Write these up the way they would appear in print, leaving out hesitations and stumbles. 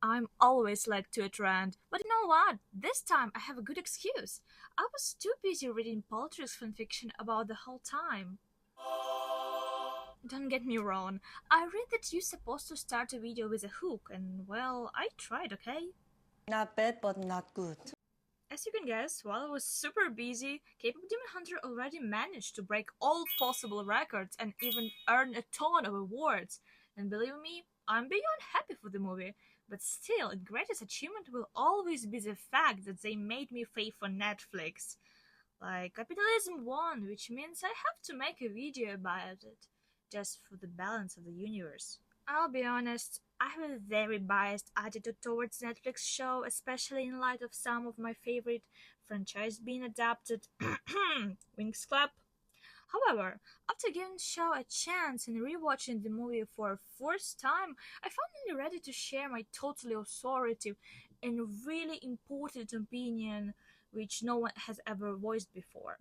I'm always led to a trend. But you know what? This time I have a good excuse. I was too busy reading Poltergeist fanfiction about the whole time. Don't get me wrong, I read that you're supposed to start a video with a hook, and well, I tried, okay? Not bad, but not good. As you can guess, while I was super busy, K-pop Demon Hunter already managed to break all possible records and even earn a ton of awards. And believe me, I'm beyond happy for the movie. But still, its greatest achievement will always be the fact that they made me pay for Netflix. Like, capitalism won, which means I have to make a video about it, just for the balance of the universe. I'll be honest, I have a very biased attitude towards Netflix show, especially in light of some of my favorite franchise being adapted. Wings clap. However, after giving the show a chance and rewatching the movie for a first time, I finally ready to share my totally authoritative and really important opinion which no one has ever voiced before.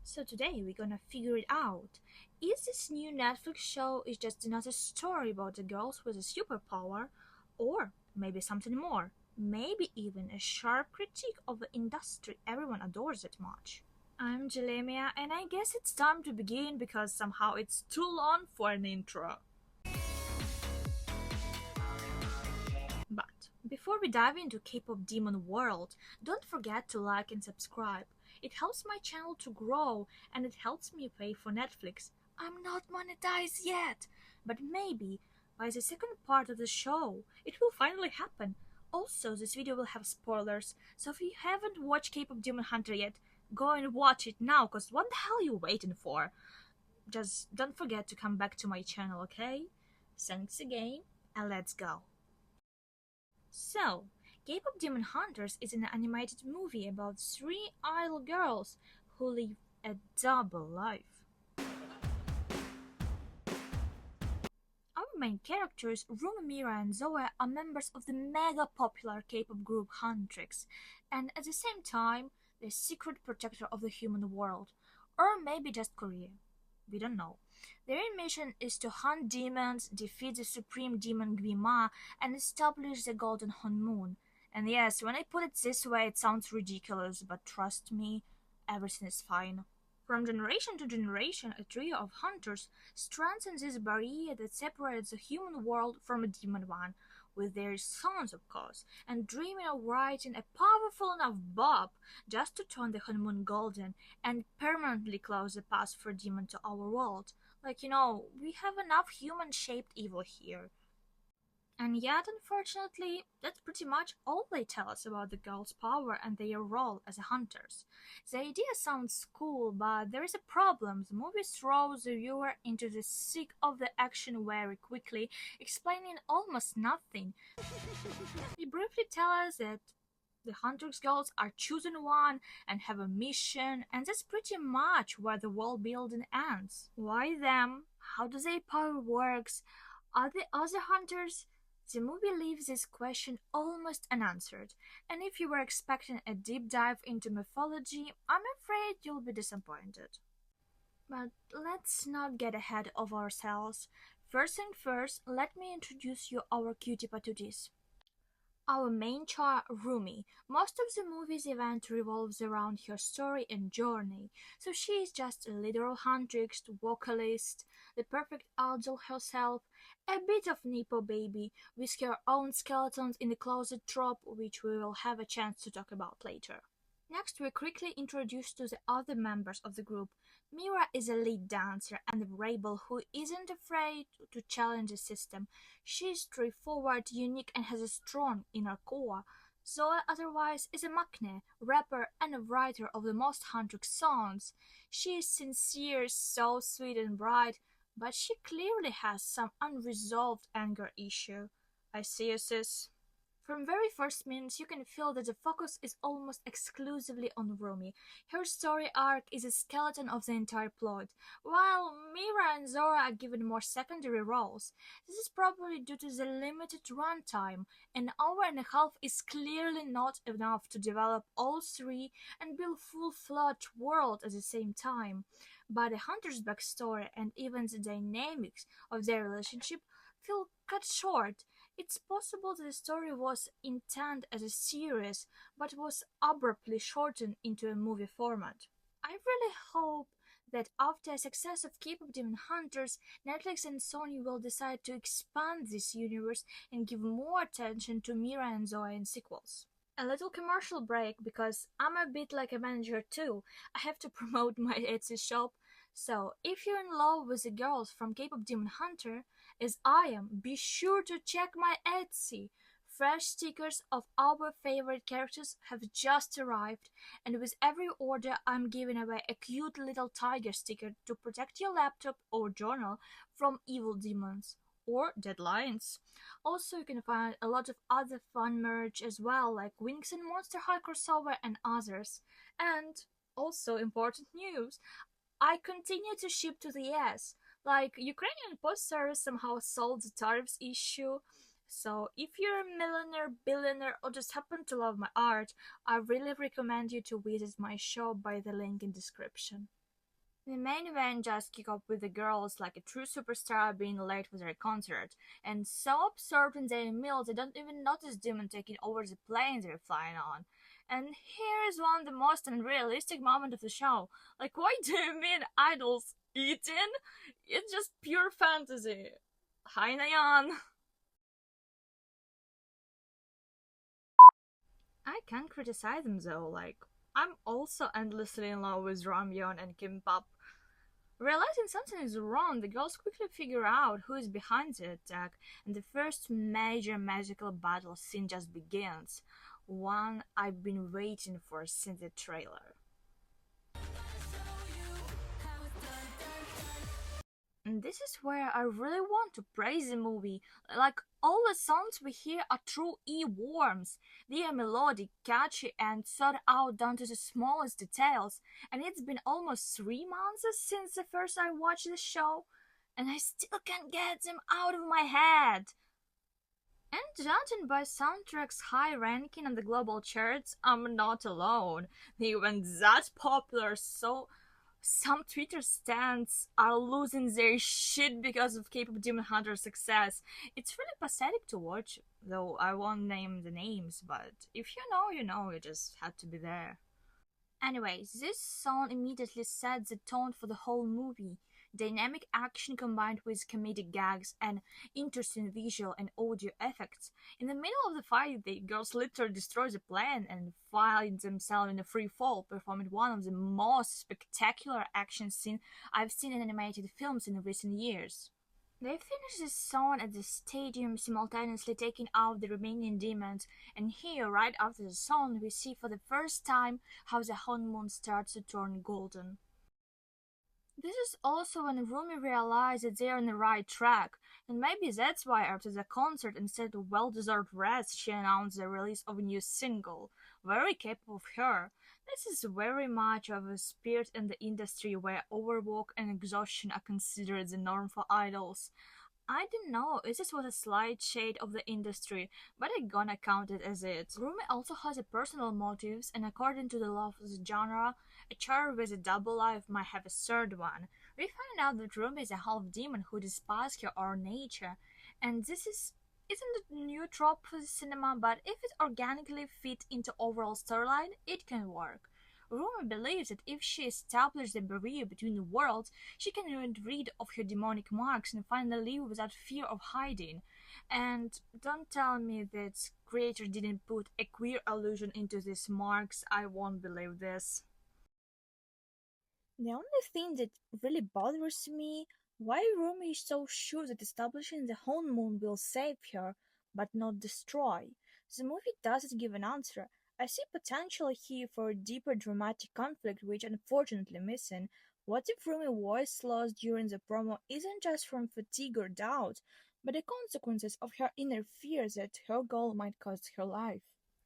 So today we're gonna figure it out. Is this new Netflix show is just another story about the girls with a superpower, or maybe something more? Maybe even a sharp critique of the industry everyone adores it much. I'm Jelemia, and I guess it's time to begin because somehow it's too long for an intro. But before we dive into K-pop demon world, don't forget to like and subscribe. It helps my channel to grow and it helps me pay for Netflix. I'm not monetized yet, but maybe by the second part of the show it will finally happen. Also, this video will have spoilers, so if you haven't watched K-pop Demon Hunter yet, go and watch it now, cause what the hell are you waiting for? Just don't forget to come back to my channel, okay? Thanks again, and let's go. So, K-pop Demon Hunters is an animated movie about three idol girls who live a double life. Our main characters, Rumi, Mira, and Zoey, are members of the mega popular K-pop group Huntrix, and at the same time, the secret protector of the human world, or maybe just Korea. We don't know. Their mission is to hunt demons, defeat the supreme demon Gwima, and establish the Golden Moon. And yes, when I put it this way, it sounds ridiculous, but trust me, everything is fine. From generation to generation, a trio of hunters strengthens this barrier that separates the human world from a demon one, with their sons, of course, and dreaming of writing a powerful enough bomb just to turn the honeymoon golden and permanently close the path for demon to our world. Like, we have enough human-shaped evil here. And yet, unfortunately, that's pretty much all they tell us about the girls' power and their role as hunters. The idea sounds cool, but there is a problem. The movie throws the viewer into the thick of the action very quickly, explaining almost nothing. They briefly tell us that the Huntrix girls are chosen one and have a mission, and that's pretty much where the world building ends. Why them? How does their power works? Are they other hunters? The movie leaves this question almost unanswered, and if you were expecting a deep dive into mythology, I'm afraid you'll be disappointed. But let's not get ahead of ourselves. First thing first, let me introduce you our cutie patooties. Our main child, Rumi. Most of the movie's event revolves around her story and journey, so she is just a literal huntrix, vocalist, the perfect idol herself, a bit of Nepo baby, with her own skeletons in the closet trope, which we will have a chance to talk about later. Next, we're quickly introduced to the other members of the group. Mira is a lead dancer and a rebel who isn't afraid to challenge the system. She is straightforward, unique, and has a strong inner core. Zoe otherwise is a maknae, rapper, and a writer of the most Huntrix songs. She is sincere, so sweet and bright, but she clearly has some unresolved anger issue. I see you, sis. From very first minutes, you can feel that the focus is almost exclusively on Rumi. Her story arc is a skeleton of the entire plot, while Mira and Zora are given more secondary roles. This is probably due to the limited runtime. An hour and a half is clearly not enough to develop all three and build full-fledged world at the same time. But the hunter's backstory and even the dynamics of their relationship feel cut short. It's possible that the story was intended as a series, but was abruptly shortened into a movie format. I really hope that after the success of K-pop Demon Hunters, Netflix and Sony will decide to expand this universe and give more attention to Mira and Zoey in sequels. A little commercial break because I'm a bit like a manager too. I have to promote my Etsy shop. So, if you're in love with the girls from K-pop Demon Hunter, as I am, be sure to check my Etsy. Fresh stickers of our favorite characters have just arrived, and with every order, I'm giving away a cute little tiger sticker to protect your laptop or journal from evil demons or deadlines. Also, you can find a lot of other fun merch as well, like Winx and Monster High crossover and others. And also, important news, I continue to ship to the US. Like, Ukrainian post service somehow solved the tariffs issue. So, if you're a millionaire, billionaire, or just happen to love my art, I really recommend you to visit my shop by the link in description. The main event just kick off with the girls like a true superstar being late for their concert, and so absorbed in their meals they don't even notice Demon taking over the plane they're flying on. And here is one of the most unrealistic moments of the show. Like, why do you mean idols eating? It's just pure fantasy. Hi, Nayan. I can't criticize them though, like, I'm also endlessly in love with Ramyeon and Kimbap. Realizing something is wrong, the girls quickly figure out who is behind the attack, and the first major magical battle scene just begins. One I've been waiting for since the trailer. And this is where I really want to praise the movie. Like, all the songs we hear are true e-worms. They are melodic, catchy, and thought out down to the smallest details. And it's been almost 3 months since the first I watched the show, and I still can't get them out of my head. And judging by soundtrack's high ranking on the global charts, I'm not alone. They went that popular, so some Twitter stands are losing their shit because of K-pop Demon Hunter's success. It's really pathetic to watch, though I won't name the names, but if you know, you know, you just had to be there. Anyways, this song immediately sets the tone for the whole movie. Dynamic action combined with comedic gags and interesting visual and audio effects. In the middle of the fight, the girls literally destroy the plane and find themselves in a free fall, performing one of the most spectacular action scenes I've seen in animated films in recent years. They finish the song at the stadium, simultaneously taking out the remaining demons, and here, right after the song, we see for the first time how the honeymoon starts to turn golden. This is also when Rumi realizes that they are on the right track, and maybe that's why after the concert, instead of well-deserved rest, she announced the release of a new single. Very capable of her. This is very much of a spirit in the industry where overwork and exhaustion are considered the norm for idols. I don't know if this was a slight shade of the industry, but I'm gonna count it as it. Rumi also has a personal motives, and according to the law of the genre, a child with a double life might have a third one. We find out that Rumi is a half demon who despises her own nature, and this isn't a new trope for the cinema, but if it organically fit into overall storyline, it can work. Rumi believes that if she establishes a barrier between the worlds, she can get rid of her demonic marks and finally live without fear of hiding. And don't tell me that creator didn't put a queer allusion into these marks, I won't believe this. The only thing that really bothers me, why Rumi is so sure that establishing the honeymoon will save her, but not destroy. The movie doesn't give an answer. I see potential here for a deeper dramatic conflict which unfortunately missing. What if Rumi voice loss during the promo isn't just from fatigue or doubt, but the consequences of her inner fear that her goal might cost her life?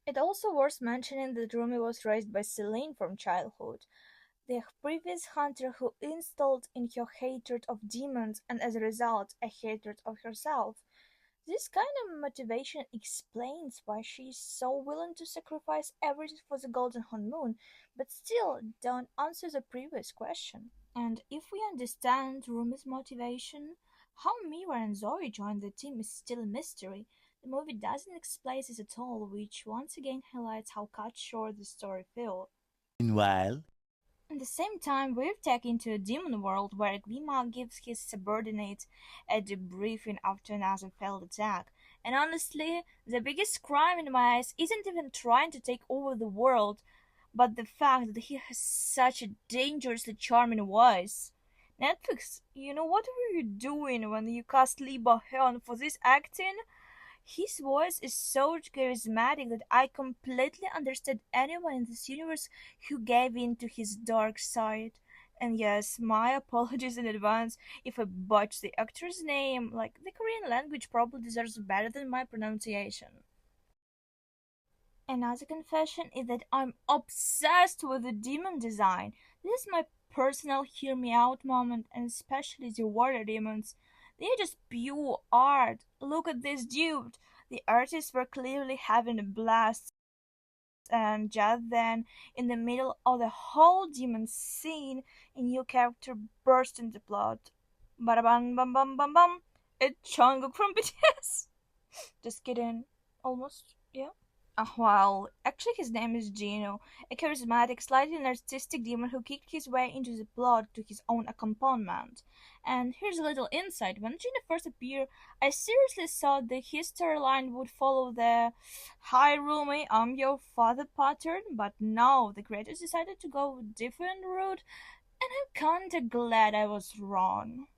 It also worth mentioning that Rumi was raised by Celine from childhood, the previous hunter who instilled in her hatred of demons and as a result a hatred of herself. This kind of motivation explains why she is so willing to sacrifice everything for the golden honeymoon, but still don't answer the previous question. And if we understand Rumi's motivation, how Mira and Zoe joined the team is still a mystery. The movie doesn't explain this at all, which once again highlights how cut short the story feels. Meanwhile, At the same time, we're taken to a demon world where Grima gives his subordinates a debriefing after another failed attack. And honestly, the biggest crime in my eyes isn't even trying to take over the world, but the fact that he has such a dangerously charming voice. Netflix, you know what were you doing when you cast Lee Bo-hyun for this acting? His voice is so charismatic that I completely understood anyone in this universe who gave in to his dark side. And yes, my apologies in advance if I botch the actor's name, like the Korean language probably deserves better than my pronunciation. Another confession is that I'm obsessed with the demon design. This is my personal hear me out moment, and especially the water demons. They're just pure art. Look at this dude. The artists were clearly having a blast, and just then, in the middle of the whole demon scene, a new character burst into plot. Bada bam bam bam bam bam. It's Jungkook from BTS. Just kidding. Almost, yeah. Well, actually, his name is Gino, a charismatic, slightly narcissistic demon who kicked his way into the plot to his own accompaniment. And here's a little insight. When Gino first appeared, I seriously thought that his storyline would follow the "Hi Rumi, I'm your father" pattern, but no, the creators decided to go a different route, and I'm kinda glad I was wrong.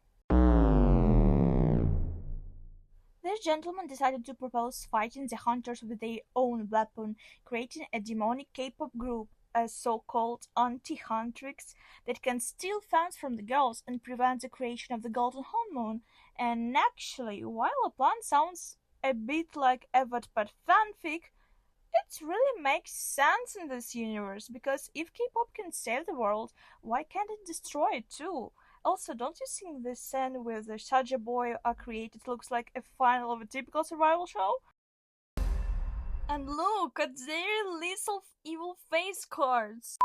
This gentleman decided to propose fighting the hunters with their own weapon, creating a demonic K-pop group, a so-called anti-Huntrix, that can steal fans from the girls and prevent the creation of the golden hormone. And actually, while the plan sounds a bit like a Wattpad fanfic, it really makes sense in this universe because if K-pop can save the world, why can't it destroy it too? Also, don't you think the scene with the Shaja boy are created looks like a final of a typical survival show? And look at their lethal evil face cards!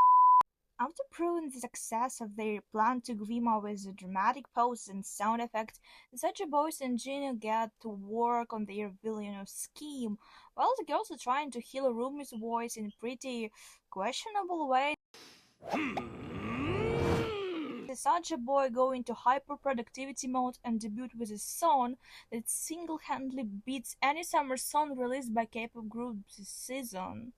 After proving the success of their plan to Grima with the dramatic poses and sound effects, the Sacha boys and Gino get to work on their villainous scheme, while the girls are trying to heal Rumi's voice in a pretty questionable way. The Sacha boy go into hyper-productivity mode and debut with a song that single-handedly beats any summer song released by K-pop groups this season.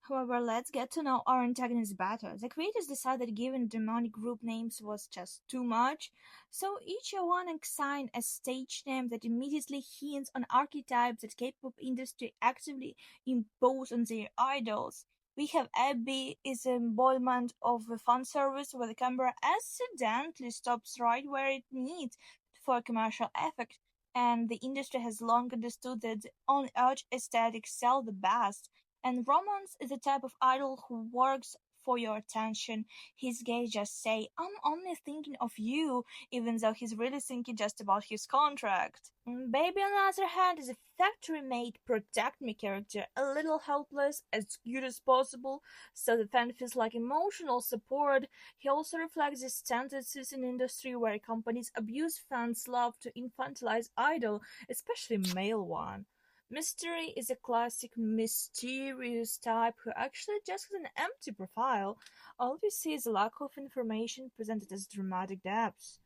However, let's get to know our antagonists better. The creators decided giving demonic group names was just too much, so each one assigned a stage name that immediately hints on archetypes that K-pop industry actively impose on their idols. We have Abby is an embodiment of a fan service where the camera accidentally stops right where it needs for commercial effect, and the industry has long understood that the on-edge aesthetics sell the best. And Romance is the type of idol who works for your attention. His gays just say, I'm only thinking of you, even though he's really thinking just about his contract. Baby, on the other hand, is a factory made protect me character, a little helpless, as cute as possible, so the fan feels like emotional support. He also reflects the tendencies in industry where companies abuse fans' love to infantilize idol, especially male one. Mystery is a classic mysterious type who actually just has an empty profile. All we see is a lack of information presented as dramatic depths.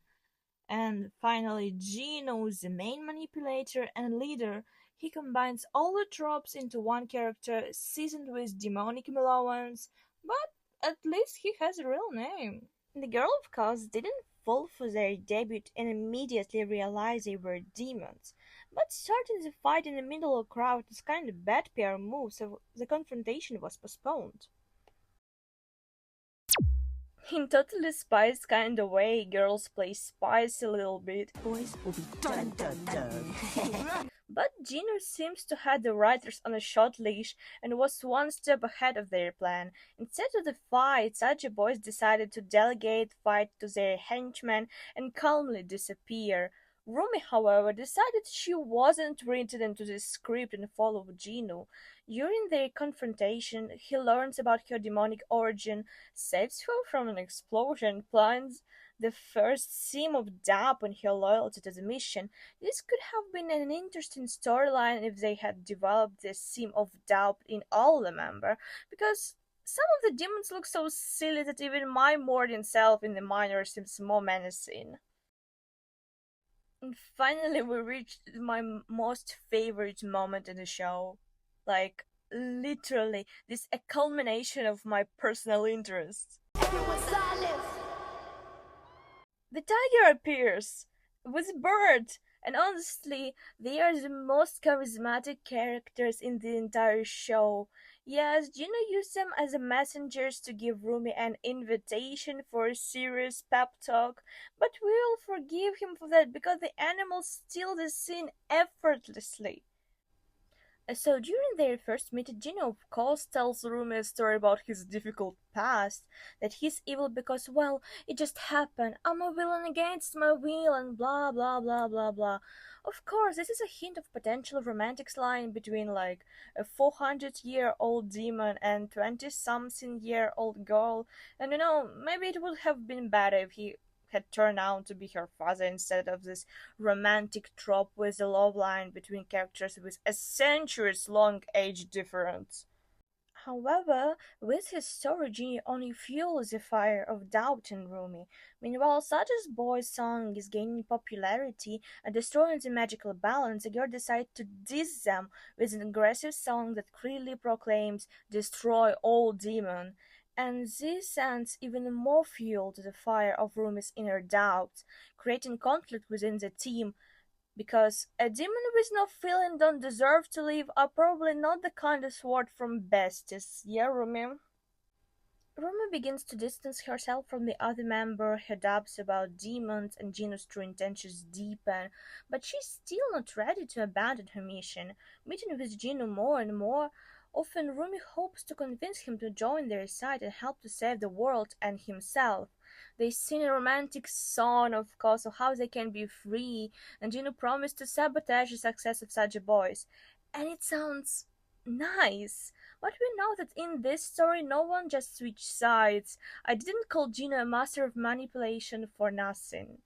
And finally, Gino is the main manipulator and leader. He combines all the tropes into one character, seasoned with demonic malevolence, but at least he has a real name. The girl, of course, didn't fall for their debut and immediately realize they were demons. But starting the fight in the middle of a crowd is kind of bad PR move, so the confrontation was postponed. In totally spice kind of way, girls play spice a little bit. Boys will be dun dun dun. But Gino seems to have the writers on a short leash and was one step ahead of their plan. Instead of the fight, Saja boys decided to delegate fight to their henchmen and calmly disappear. Rumi, however, decided she wasn't written into the script and followed Gino. During their confrontation, he learns about her demonic origin, saves her from an explosion, plans the first seam of doubt on her loyalty to the mission. This could have been an interesting storyline if they had developed this seam of doubt in all the member, because some of the demons look so silly that even my Morgan self in the minor seems more menacing. And finally, we reached my most favorite moment in the show. Like, literally, this a culmination of my personal interests. The tiger appears with Bird, and honestly, they are the most charismatic characters in the entire show. Yes, Gino used them as messengers to give Rumi an invitation for a serious pep talk, but we'll forgive him for that because the animals steal the scene effortlessly. So during their first meeting, Gino of course tells Rumi a story about his difficult past, that he's evil because, well, it just happened. I'm a villain against my will and blah blah blah blah blah. Of course, this is a hint of potential romantic line between like a 400-year-old demon and 20-something-year-old girl. And maybe it would have been better if he had turned out to be her father instead of this romantic trope with a love line between characters with a centuries long age difference. However, with his story, Genie only fuels the fire of doubt in Rumi. Meanwhile, Sada's boy's song is gaining popularity and destroying the magical balance. The girl decides to diss them with an aggressive song that clearly proclaims "Destroy all demon." And this sends even more fuel to the fire of Rumi's inner doubts, creating conflict within the team because a demon with no feeling don't deserve to live are probably not the kindest word from besties, yeah, Rumi? Rumi begins to distance herself from the other member, her doubts about demons and Gino's true intentions deepen, but she's still not ready to abandon her mission. Meeting with Gino more and more, often Rumi hopes to convince him to join their side and help to save the world and himself. They sing a romantic song, of course, of how they can be free, and Gino promised to sabotage the success of such a boys. And it sounds nice. But we know that in this story no one just switched sides. I didn't call Gino a master of manipulation for nothing.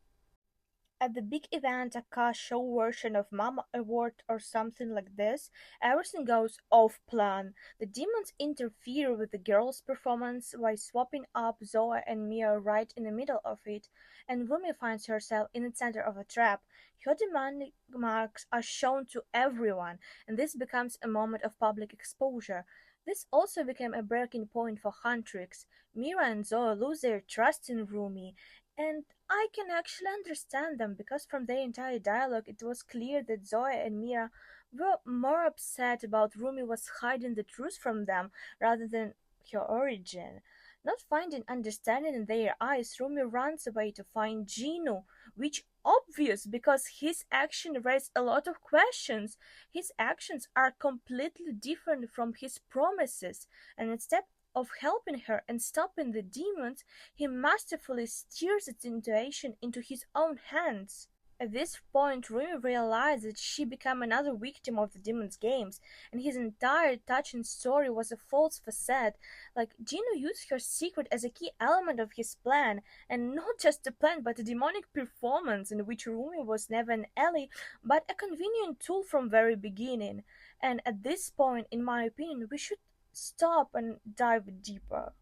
At the big event, a car show version of Mama Award or something like this, everything goes off plan. The demons interfere with the girl's performance by swapping up Zoe and Mia right in the middle of it, and Rumi finds herself in the center of a trap. Her demonic marks are shown to everyone, and this becomes a moment of public exposure. This also became a breaking point for Huntrix. Mira and Zoe lose their trust in Rumi, and I can actually understand them because from their entire dialogue it was clear that Zoe and Mira were more upset about Rumi was hiding the truth from them rather than her origin. Not finding understanding in their eyes, Rumi runs away to find Gino, which obvious because his action raised a lot of questions. His actions are completely different from his promises, and instead of helping her and stopping the demons, he masterfully steers its intuition into his own hands. At this point, Rumi realized that she became another victim of the demon's games, and his entire touching story was a false facade. Like, Gino used her secret as a key element of his plan, and not just a plan, but a demonic performance in which Rumi was never an ally, but a convenient tool from very beginning. And at this point, in my opinion, we should stop and dive deeper.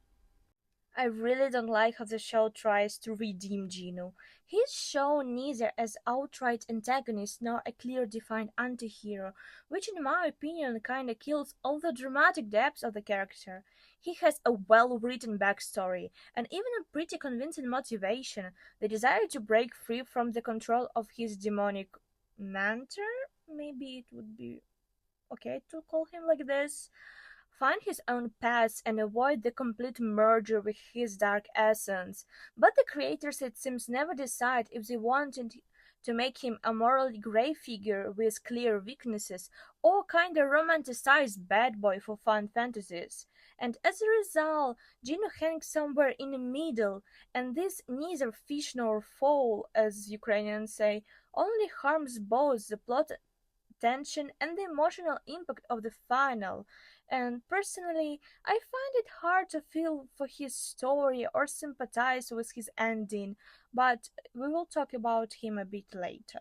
I really don't like how the show tries to redeem Gino. He's shown neither as outright antagonist nor a clear defined anti-hero, which in my opinion kinda kills all the dramatic depth of the character. He has a well-written backstory, and even a pretty convincing motivation, the desire to break free from the control of his demonic mentor? Maybe it would be okay to call him like this, find his own path and avoid the complete merger with his dark essence. But the creators, it seems, never decide if they wanted to make him a morally grey figure with clear weaknesses or kinda romanticized bad boy for fun fantasies. And as a result, Gino hangs somewhere in the middle, and this neither fish nor fowl, as Ukrainians say, only harms both the plot tension and the emotional impact of the final. And personally, I find it hard to feel for his story or sympathize with his ending, but we will talk about him a bit later.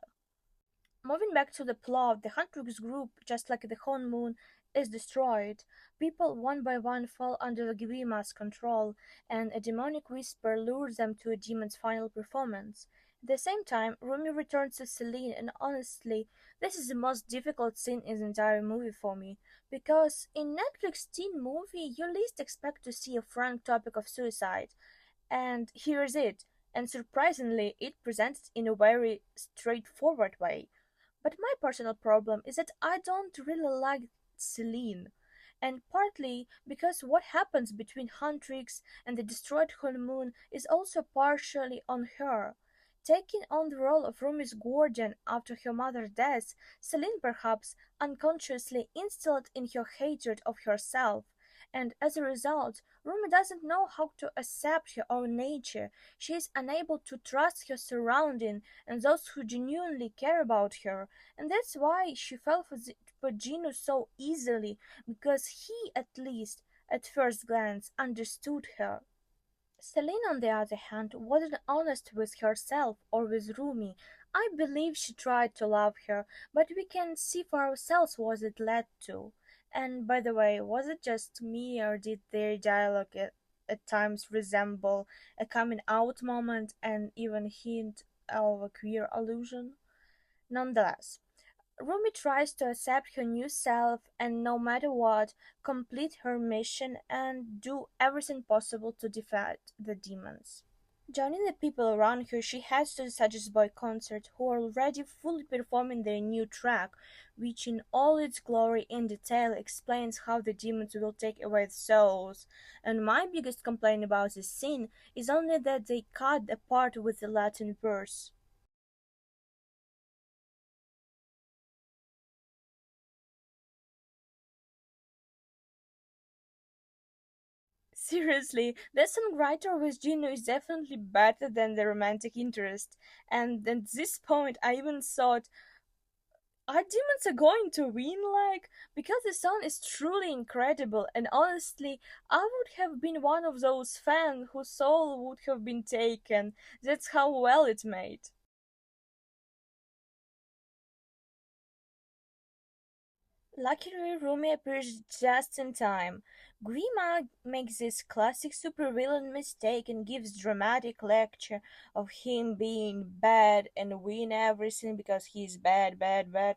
Moving back to the plot, the Huntrix group, just like the whole moon, is destroyed. People one by one fall under the Grima's control, and a demonic whisper lures them to a demon's final performance. At the same time, Rumi returns to Celine, and honestly, this is the most difficult scene in the entire movie for me, because in Netflix teen movie, you least expect to see a frank topic of suicide, and here's it. And surprisingly, it presents it in a very straightforward way. But my personal problem is that I don't really like Celine, and partly because what happens between Huntrix and the destroyed whole moon is also partially on her. Taking on the role of Rumi's guardian after her mother's death, Celine perhaps unconsciously instilled in her hatred of herself, and as a result, Rumi doesn't know how to accept her own nature. She is unable to trust her surroundings and those who genuinely care about her, and that's why she fell for Gino so easily, because he, at least at first glance, understood her. Celine, on the other hand, wasn't honest with herself or with Rumi. I believe she tried to love her, but we can see for ourselves what it led to. And by the way, was it just me or did their dialogue at times resemble a coming out moment and even hint of a queer allusion? Nonetheless, Rumi tries to accept her new self and, no matter what, complete her mission and do everything possible to defeat the demons. Joining the people around her, she heads to the Suggest Boy concert, who are already fully performing their new track, which in all its glory in detail explains how the demons will take away the souls. And my biggest complaint about this scene is only that they cut the part with the Latin verse. Seriously, the songwriter with Gino is definitely better than the romantic interest. And at this point, I even thought, are demons are going to win? Like, because the song is truly incredible, and honestly, I would have been one of those fans whose soul would have been taken. That's how well it made. Luckily, Rumi appears just in time. Grima makes this classic supervillain mistake and gives dramatic lecture of him being bad and win everything because he's bad, bad, bad.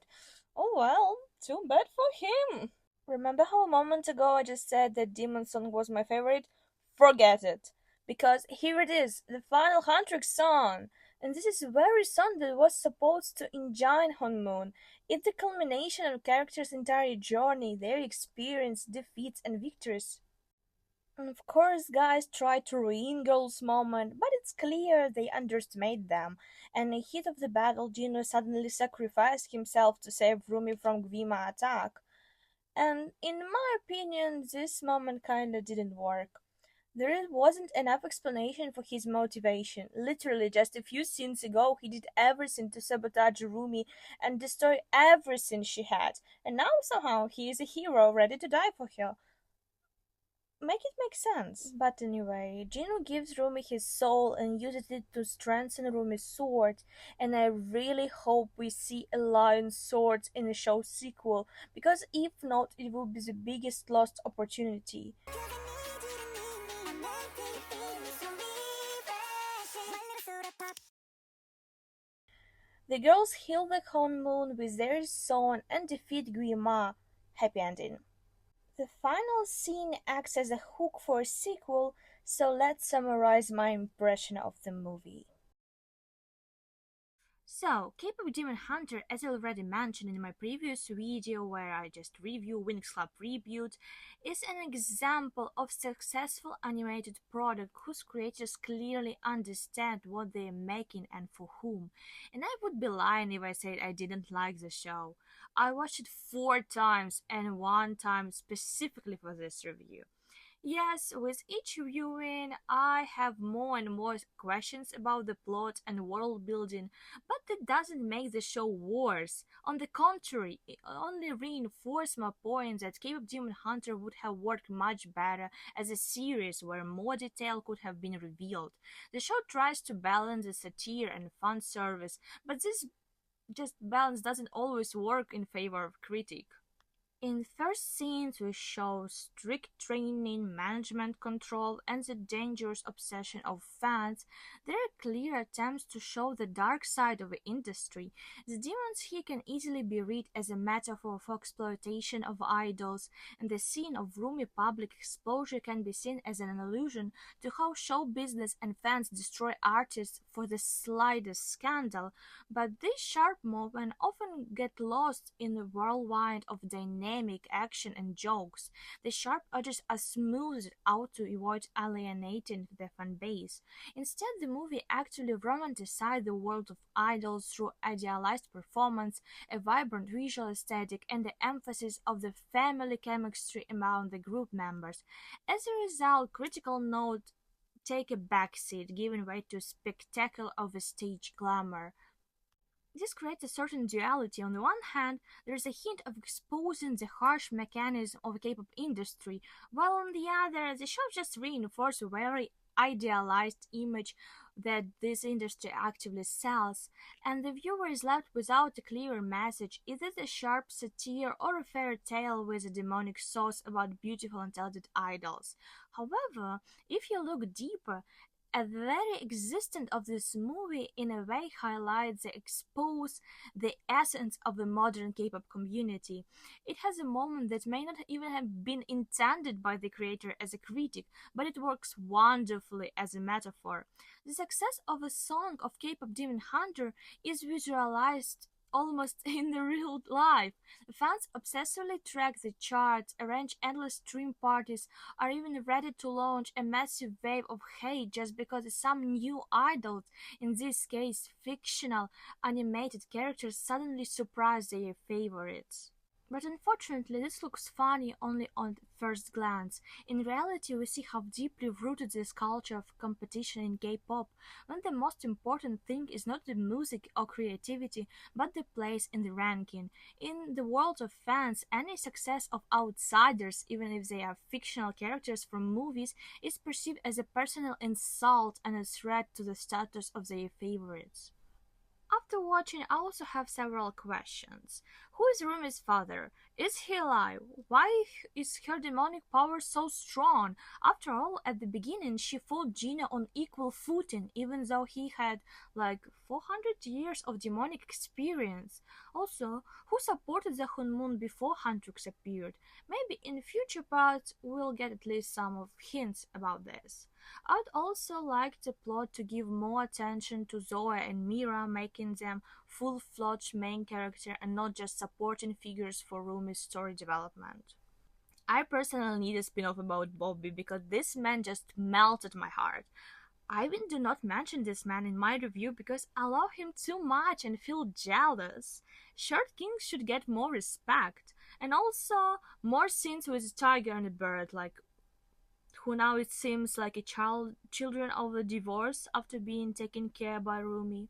Oh well, too bad for him. Remember how a moment ago I just said that Demon Song was my favorite? Forget it. Because here it is, the final Huntrix song. And this is the very song that was supposed to engine Honmoon. It's the culmination of characters' entire journey, their experience, defeats, and victories. And of course, guys try to ruin Girl's moment, but it's clear they underestimate them. And in the heat of the battle, Gino suddenly sacrificed himself to save Rumi from Gwima attack. And in my opinion, this moment kinda didn't work. There wasn't enough explanation for his motivation. Literally, just a few scenes ago, he did everything to sabotage Rumi and destroy everything she had. And now somehow he is a hero ready to die for her. Make it make sense. But anyway, Gino gives Rumi his soul and uses it to strengthen Rumi's sword, and I really hope we see a lion sword in the show sequel, because if not, it will be the biggest lost opportunity. The girls heal the honeymoon with their son and defeat Guillemot. Happy ending. The final scene acts as a hook for a sequel, so let's summarize my impression of the movie. So, K-pop Demon Hunter, as I already mentioned in my previous video where I just review Winx Club Reboot, is an example of successful animated product whose creators clearly understand what they are making and for whom. And I would be lying if I said I didn't like the show. I watched it 4 times and 1 time specifically for this review. Yes, with each viewing, I have more and more questions about the plot and world building, but that doesn't make the show worse. On the contrary, it only reinforces my point that K-pop Demon Hunter would have worked much better as a series where more detail could have been revealed. The show tries to balance the satire and fan service, but this just balance doesn't always work in favor of critique. In first scenes we show strict training, management control, and the dangerous obsession of fans. There are clear attempts to show the dark side of the industry. The demons here can easily be read as a metaphor for exploitation of idols, and the scene of Rumi public exposure can be seen as an allusion to how show business and fans destroy artists for the slightest scandal. But these sharp moments often get lost in the whirlwind of dynamic action and jokes. The sharp edges are smoothed out to avoid alienating the fan base. Instead, the movie actually romanticizes the world of idols through idealized performance, a vibrant visual aesthetic, and the emphasis of the family chemistry among the group members. As a result, critical note take a backseat, giving way to spectacle of the stage glamour. This creates a certain duality. On the one hand, there is a hint of exposing the harsh mechanism of the K-pop industry, while on the other, the show just reinforces a very idealized image that this industry actively sells, and the viewer is left without a clear message. Is it a sharp satire or a fairy tale with a demonic sauce about beautiful and talented idols? However, if you look deeper, a very existence of this movie in a way highlights and expose the essence of the modern K-pop community. It has a moment that may not even have been intended by the creator as a critic, but it works wonderfully as a metaphor. The success of a song of K-pop Demon Hunter is visualized almost in the real life. Fans obsessively track the charts, arrange endless stream parties, are even ready to launch a massive wave of hate just because some new idols, in this case fictional animated characters, suddenly surprise their favorites. But unfortunately, this looks funny only on first glance. In reality, we see how deeply rooted this culture of competition in K-pop, when the most important thing is not the music or creativity, but the place in the ranking. In the world of fans, any success of outsiders, even if they are fictional characters from movies, is perceived as a personal insult and a threat to the status of their favorites. After watching, I also have several questions. Who is Rumi's father? Is he alive? Why is her demonic power so strong? After all, at the beginning, she fought Gina on equal footing, even though he had like 400 years of demonic experience. Also, who supported the Hunmoon before Huntrix appeared? Maybe in future parts we'll get at least some of hints about this. I'd also like the plot to give more attention to Zoe and Mira, making them full-fledged main character and not just supporting figures for Rumi's story development. I personally need a spin-off about Bobby because this man just melted my heart. I even do not mention this man in my review because I love him too much and feel jealous. Short kings should get more respect, and also more scenes with a tiger and a bird, like who now it seems like a children of the divorce after being taken care by Rumi.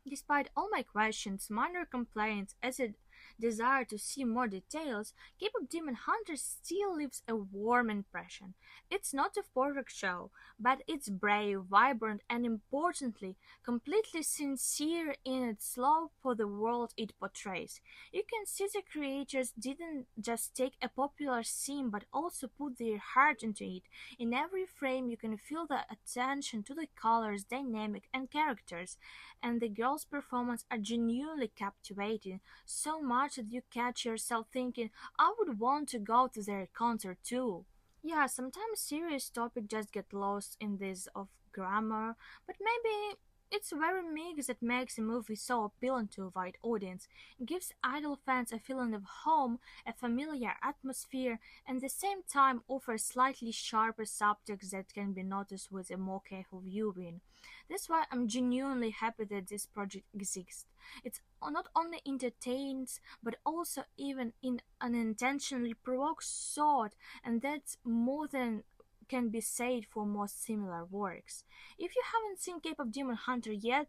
Despite all my questions, minor complaints, as a desire to see more details, K-pop Demon Hunter still leaves a warm impression. It's not a perfect show, but it's brave, vibrant, and importantly, completely sincere in its love for the world it portrays. You can see the creators didn't just take a popular scene but also put their heart into it. In every frame, you can feel the attention to the colors, dynamic, and characters, and the girls' performances are genuinely captivating, so much that you catch yourself thinking, I would want to go to their concert too. Yeah, sometimes serious topics just get lost in this of grammar, but maybe It's very mix that makes a movie so appealing to a wide audience. It gives idol fans a feeling of home, a familiar atmosphere, and at the same time offers slightly sharper subjects that can be noticed with a more careful viewing. That's why I'm genuinely happy that this project exists. It not only entertains, but also even unintentionally provokes thought, and that's more than can be said for most similar works. If you haven't seen K-pop Demon Hunter yet,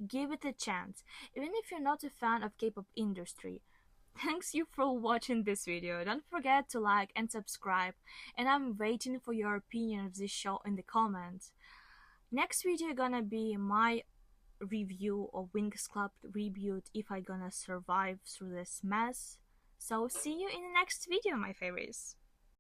give it a chance, even if you're not a fan of K-pop industry. Thanks you for watching this video. Don't forget to like and subscribe, and I'm waiting for your opinion of this show in the comments. Next video gonna be my review of Winx Club reboot if I gonna survive through this mess. So see you in the next video, my favorites.